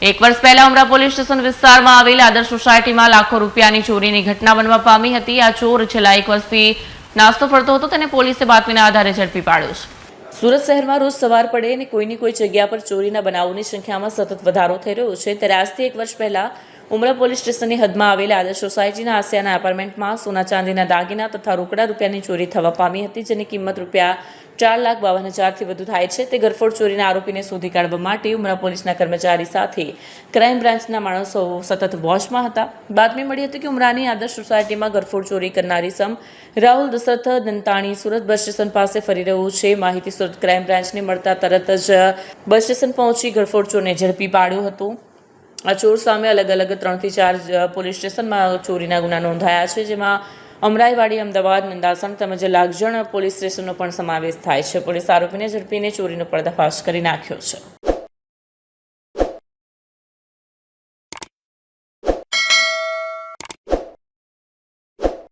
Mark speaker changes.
Speaker 1: એક વર્ષ પહેલા ઉમરા પોલીસ સ્ટેશન વિસ્તારમાં આવેલ આદર્શ સોસાયટીમાં લાખો રૂપિયાની ચોરીની ઘટના બનવા પામી હતી। આ ચોર છેલ્લા એક વર્ષથી નાસ્તો ફરતો હતો, તેને પોલીસે બાતમીના આધારે ઝડપી પાડ્યો છે। સુરત શહેરમાં રોજ સવાર પડે અને કોઈની કોઈ જગ્યા પર ચોરીના બનાવોની સંખ્યામાં સતત વધારો થઈ રહ્યો છે। ત્યારે આજથી એક વર્ષ પહેલા ઉમરા પોલીસ સ્ટેશનની હદમાં આવેલા આદર્શ સોસાયટીના આસિયાના એપાર્ટમેન્ટમાં સોના ચાંદીના દાગીના તથા રોકડા રૂપિયાની ચોરી થવા પામી હતી, જેની કિંમત રૂપિયા 4,52,000થી વધુ થાય છે। તે ગરફોડ ચોરીના આરોપીને શોધી કાઢવા માટે ઉમરા પોલીસના કર્મચારી સાથે ક્રાઇમ બ્રાન્ચના માણસો સતત વોચમાં હતા। બાતમી મળી હતી કે ઉમરાની આદર્શ સોસાયટીમાં ગરફોડ ચોરી કરનાર ઇસમ રાહુલ દશરથ દંતાણી સુરત બસ સ્ટેશન પાસે ફરી રહ્યો છે। માહિતી સુરત ક્રાઇમ બ્રાન્ચને મળતા તરત જ બસ સ્ટેશન પહોંચી ગરફોડ ચોરને ઝડપી પાડ્યો હતો। આ ચોર સામે અલગ અલગ 3 થી 4 પોલીસ સ્ટેશનમાં ચોરીના ગુના નોંધાયા છે, જેમાં અમરાઈવાડી, અમદાવાદ, નંદાસણ તેમજ લાગજણ પોલીસ સ્ટેશનનો પણ સમાવેશ થાય છે। પોલીસ આરોપીને ઝડપીને ચોરીનો પર્દાફાશ કરી નાખ્યો છે।